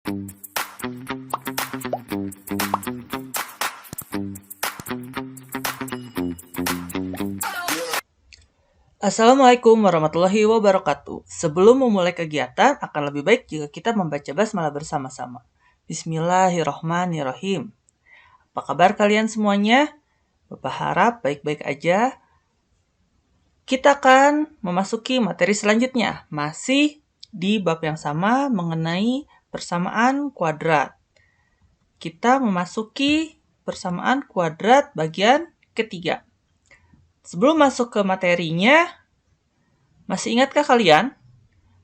Assalamualaikum warahmatullahi wabarakatuh. Sebelum memulai kegiatan, akan lebih baik jika kita membaca basmalah bersama-sama. Bismillahirrahmanirrahim. Apa kabar kalian semuanya? Bapak harap baik-baik aja. Kita akan memasuki materi selanjutnya, masih di bab yang sama mengenai persamaan kuadrat. Kita memasuki persamaan kuadrat bagian ketiga. Sebelum masuk ke materinya, masih ingatkah kalian?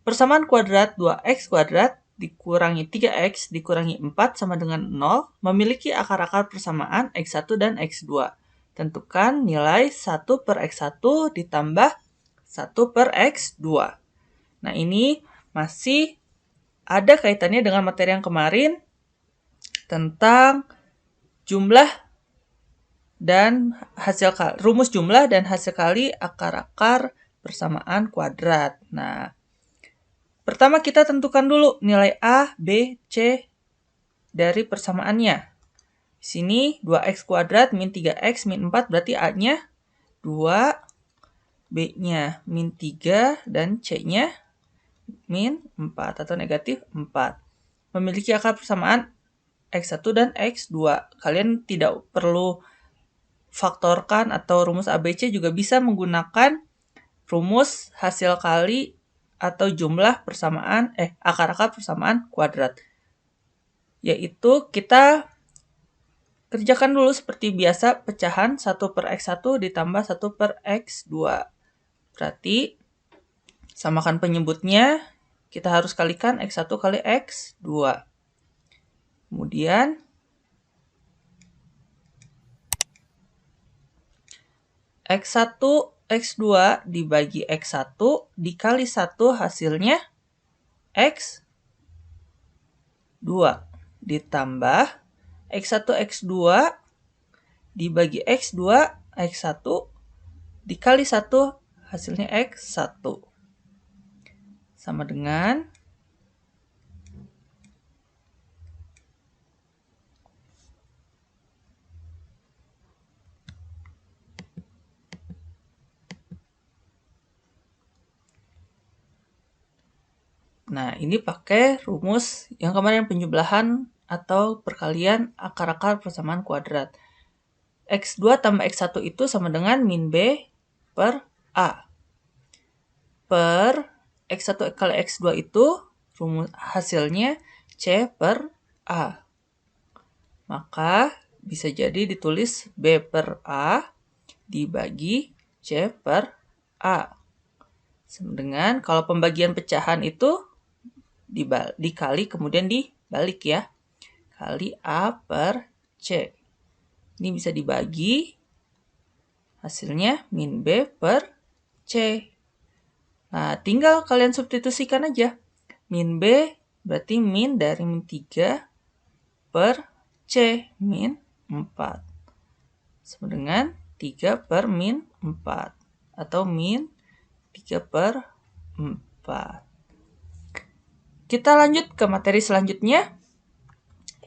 Persamaan kuadrat 2x kuadrat dikurangi 3x dikurangi 4 sama dengan 0 memiliki akar-akar persamaan x1 dan x2. Tentukan nilai 1 per x1 ditambah 1 per x2. Nah, ini masih ada kaitannya dengan materi yang kemarin tentang jumlah dan rumus jumlah dan hasil kali akar-akar persamaan kuadrat. Nah, pertama kita tentukan dulu nilai A, B, C dari persamaannya. Di sini 2x kuadrat min 3x min 4 berarti A-nya 2, B-nya min 3, dan C-nya min 4 atau negatif 4. Memiliki akar persamaan x1 dan x2. Kalian tidak perlu faktorkan atau rumus ABC, juga bisa menggunakan rumus hasil kali atau jumlah persamaan akar-akar persamaan kuadrat. Yaitu kita kerjakan dulu seperti biasa pecahan 1 per x1 ditambah 1 per x2. Berarti samakan penyebutnya, kita harus kalikan x1 kali x2. Kemudian x1, x2 dibagi x1 dikali 1 hasilnya x2 ditambah x1, x2 dibagi x2, x1 dikali 1 hasilnya x1 sama dengan Nah, ini pakai rumus yang kemarin penjumlahan atau perkalian akar-akar persamaan kuadrat. X2 tambah X1 itu sama dengan min B per A. Per X1 kali X2 itu rumus hasilnya C per A. Maka bisa jadi ditulis B per A dibagi C per A. Sama dengan kalau pembagian pecahan itu dikali kemudian dibalik ya. Kali A per C. Ini bisa dibagi. Hasilnya min B per C. Nah, tinggal kalian substitusikan aja. Min B berarti min dari min 3 per C min 4. Sama dengan 3 per min 4. Atau min 3 per 4. Kita lanjut ke materi selanjutnya.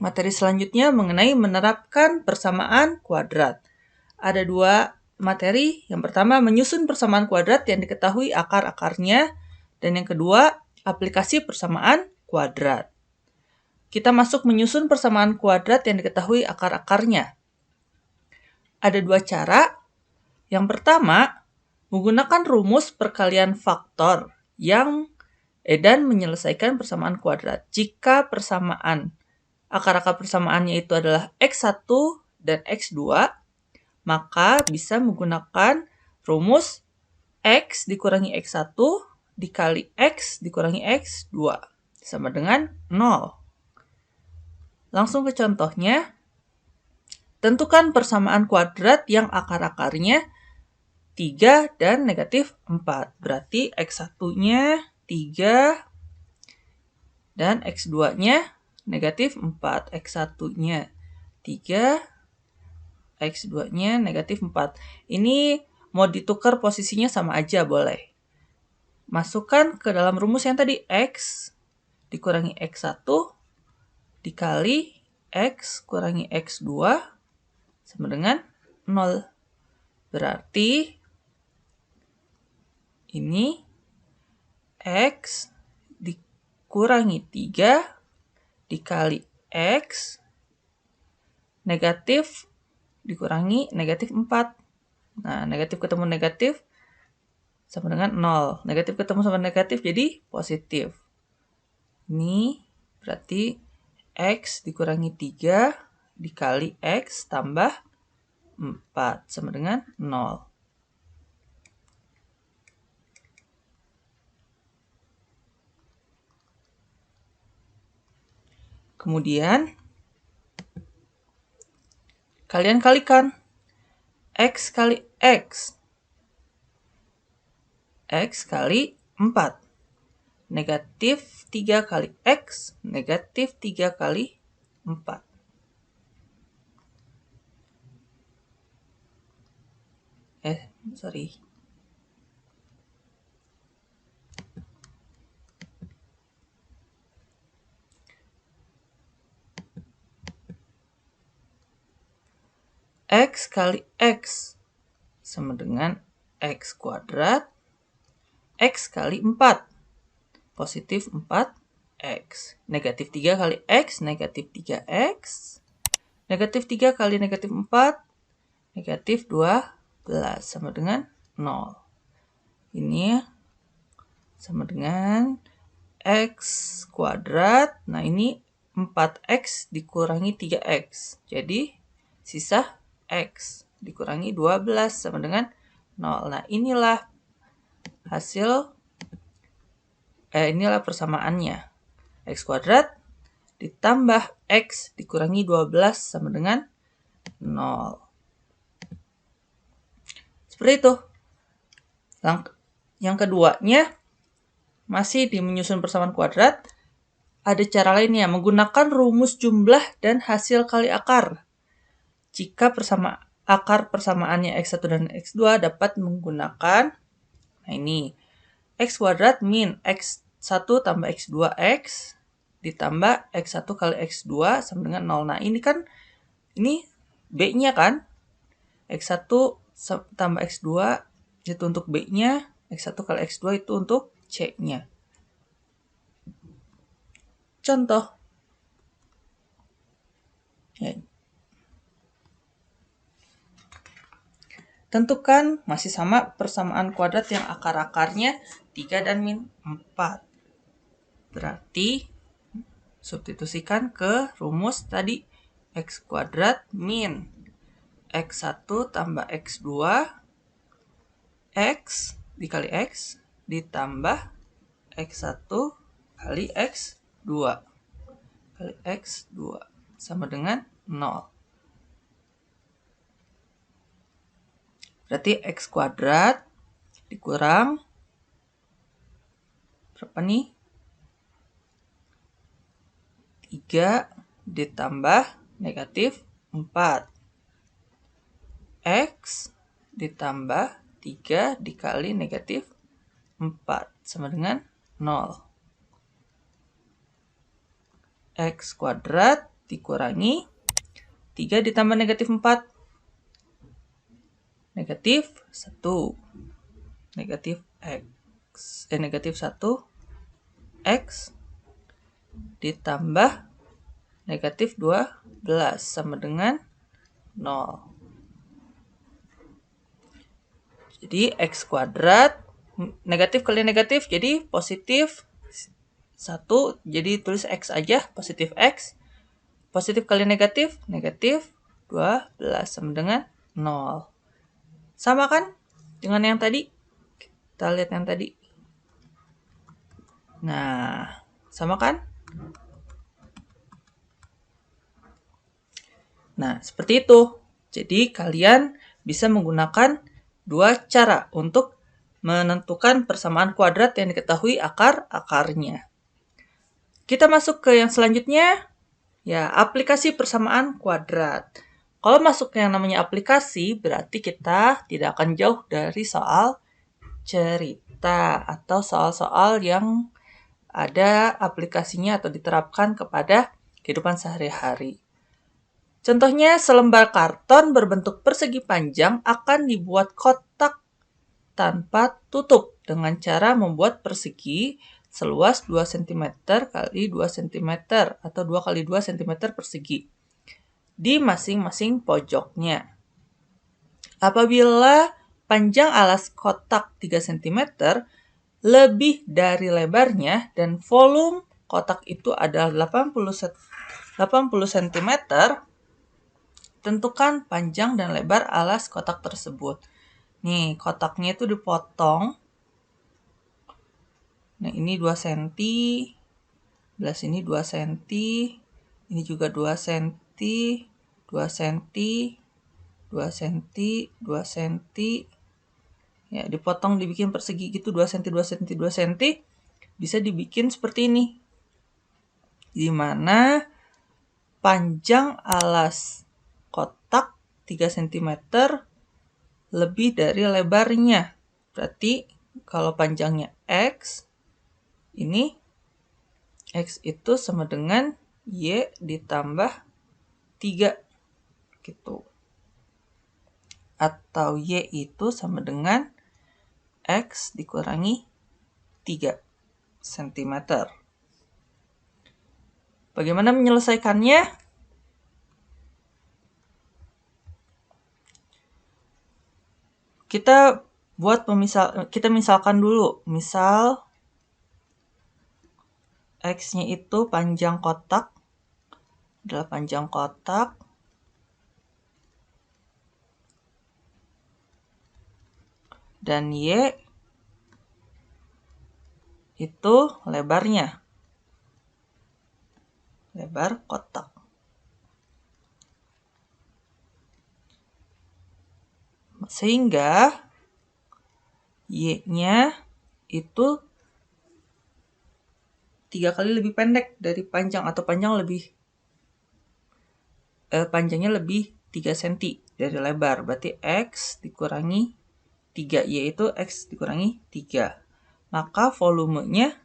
Materi selanjutnya mengenai menerapkan persamaan kuadrat. Ada 2 materi. Yang pertama, menyusun persamaan kuadrat yang diketahui akar-akarnya. Dan yang kedua, aplikasi persamaan kuadrat. Kita masuk menyusun persamaan kuadrat yang diketahui akar-akarnya. Ada 2 cara. Yang pertama, menggunakan rumus perkalian faktor dan menyelesaikan persamaan kuadrat. Jika persamaan akar-akar persamaannya itu adalah x1 dan x2, maka bisa menggunakan rumus x dikurangi x1 dikali x dikurangi x2 sama dengan 0. Langsung ke contohnya. Tentukan persamaan kuadrat yang akar-akarnya 3 dan negatif 4. Berarti x1-nya 3 dan x2-nya negatif 4. X1-nya 3, x2-nya negatif 4. Ini mau ditukar posisinya sama aja boleh. Masukkan ke dalam rumus yang tadi x dikurangi x1 dikali X kurangi X2 sama dengan 0. Berarti ini X dikurangi 3 dikali X negatif dikurangi negatif 4. Nah, negatif ketemu negatif sama dengan 0. Negatif ketemu sama negatif jadi positif. Ini berarti X dikurangi 3 dikali X tambah 4 sama dengan 0. Kemudian, kalian kalikan X kali X. X kali 4. Negatif 3 kali X, negatif 3 kali 4. Sorry. X kali X sama dengan X kuadrat. X kali 4. Positif 4X. Negatif 3 kali X, negatif 3X. Negatif 3 kali negatif 4, negatif 12 sama dengan 0. Ini sama dengan X kuadrat. Nah, ini 4X dikurangi 3X. Jadi, sisa X dikurangi 12 sama dengan 0. Nah, inilah hasil, inilah persamaannya. X kuadrat ditambah X dikurangi 12 sama dengan 0. Seperti itu. Yang keduanya, masih di menyusun persamaan kuadrat, ada cara lainnya, menggunakan rumus jumlah dan hasil kali akar. Jika akar persamaannya X1 dan X2 dapat menggunakan, nah ini, X kuadrat min X1 tambah X2X ditambah X1 kali X2 sama dengan 0. Nah, ini kan, ini B-nya kan, X1 tambah X2 itu untuk B-nya, X1 kali X2 itu untuk C-nya. Contoh. Ya. Tentukan masih sama persamaan kuadrat yang akar-akarnya 3 dan min 4. Berarti substitusikan ke rumus tadi X kuadrat min X1 tambah X2 X dikali X ditambah X1 kali X2 kali X2 sama dengan 0. Berarti X kuadrat dikurang berapa nih? 3 ditambah negatif 4. X ditambah 3 dikali negatif 4 sama dengan 0. X kuadrat dikurangi 3 ditambah negatif 4. Negatif 1. Negatif X. Negatif 1. X ditambah negatif 12 sama dengan 0. Jadi X kuadrat negatif kali negatif jadi positif 1. Jadi tulis X aja, positif X. Positif kali negatif, negatif 12 sama dengan 0. Sama kan dengan yang tadi? Kita lihat yang tadi. Nah, sama kan? Nah, seperti itu. Jadi, kalian bisa menggunakan dua cara untuk menentukan persamaan kuadrat yang diketahui akar-akarnya. Kita masuk ke yang selanjutnya, ya, aplikasi persamaan kuadrat. Kalau masuk ke yang namanya aplikasi, berarti kita tidak akan jauh dari soal cerita atau soal-soal yang ada aplikasinya atau diterapkan kepada kehidupan sehari-hari. Contohnya, selembar karton berbentuk persegi panjang akan dibuat kotak tanpa tutup dengan cara membuat persegi seluas 2 cm kali 2 cm atau 2 kali 2 cm persegi di masing-masing pojoknya. Apabila panjang alas kotak 3 cm lebih dari lebarnya dan volume kotak itu adalah 80 cm, tentukan panjang dan lebar alas kotak tersebut. Nih, kotaknya itu dipotong. Nah, ini 2 cm, belah sini 2 cm, ini juga 2 cm, 2 cm, 2 cm, 2 cm. Ya, dipotong, dibikin persegi gitu 2 cm, 2 cm, 2 cm. Bisa dibikin seperti ini. Di mana panjang alas kotak 3 cm lebih dari lebarnya. Berarti kalau panjangnya X, ini X itu sama dengan Y ditambah 3 gitu. Atau Y itu sama dengan X dikurangi 3 cm. Bagaimana menyelesaikannya? Kita misalkan dulu. Misal X-nya itu panjang kotak adalah panjang kotak dan Y itu lebarnya. Lebar kotak. Sehingga Y-nya itu 3 kali lebih pendek dari panjang atau panjangnya lebih 3 cm dari lebar. Berarti X dikurangi 3, yaitu X dikurangi 3. Maka volumenya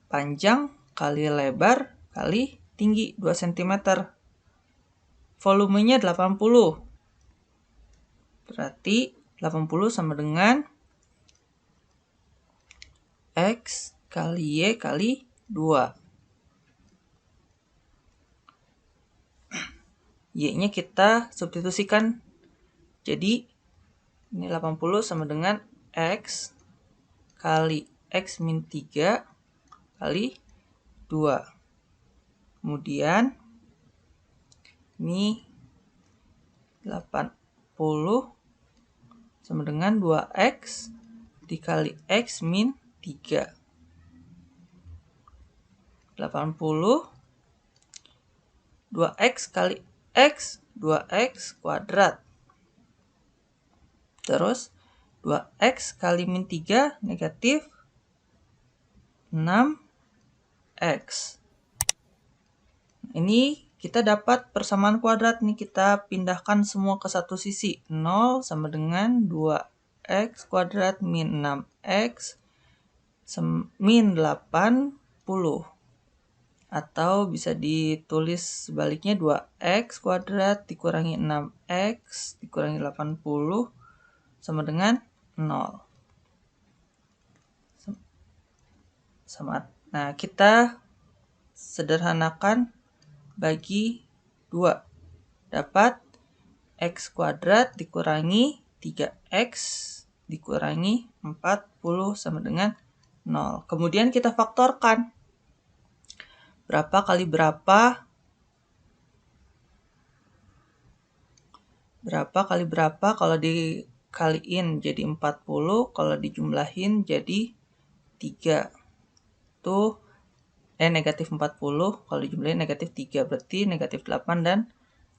panjang kali lebar kali tinggi 2 cm. Volumenya 80. Berarti 80 sama dengan X kali Y kali 2. Y-nya kita substitusikan. Jadi, ini 80 sama dengan X kali X min 3 kali 2. Kemudian, ini 80 sama dengan 2X dikali X min 3. 80 2X kali X 2X kuadrat. Terus 2X kali min 3 negatif 6X. Ini kita dapat persamaan kuadrat nih, kita pindahkan semua ke satu sisi. 0 sama dengan 2X kuadrat min 6X min 80. Atau bisa ditulis sebaliknya 2X kuadrat dikurangi 6X dikurangi 80 sama dengan 0. Nah, kita sederhanakan bagi 2. Dapat X kuadrat dikurangi 3X dikurangi 40 sama dengan 0. Kemudian kita faktorkan. Berapa kali berapa? Berapa kali berapa kalau dikaliin jadi 40, kalau dijumlahin jadi 3. Tuh, negatif 40, kalau dijumlahin negatif 3, berarti negatif 8 dan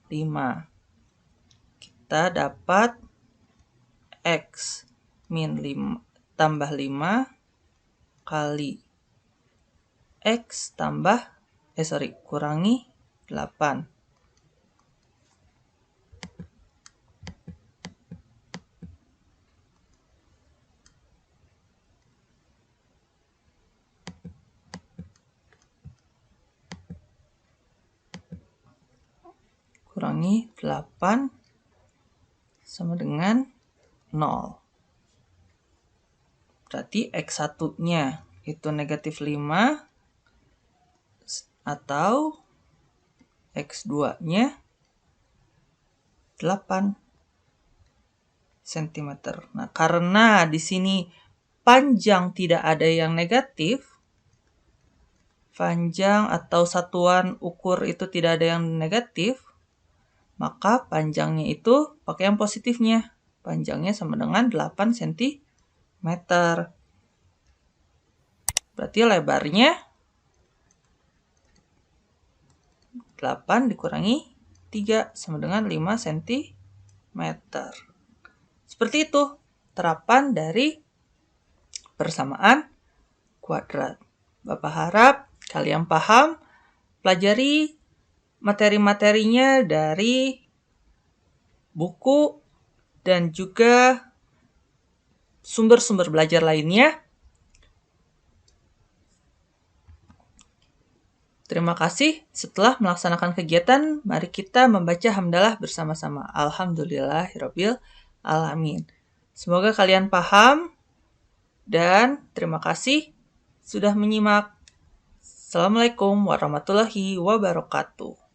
5. Kita dapat X min 5 tambah 5 kali X kurangi 8. dikurangi 8 sama dengan 0. Berarti X1-nya itu negatif 5 atau X2-nya 8 cm. Nah, karena di sini panjang tidak ada yang negatif, panjang atau satuan ukur itu tidak ada yang negatif, maka panjangnya itu pakai yang positifnya. Panjangnya sama dengan 8 cm. Berarti lebarnya 8 dikurangi 3 sama dengan 5 cm. Seperti itu terapan dari persamaan kuadrat. Bapak harap kalian paham, pelajari materi-materinya dari buku dan juga sumber-sumber belajar lainnya. Terima kasih. Setelah melaksanakan kegiatan, mari kita membaca hamdalah bersama-sama. Alhamdulillahirabbil alamin. Semoga kalian paham dan terima kasih sudah menyimak. Assalamualaikum warahmatullahi wabarakatuh.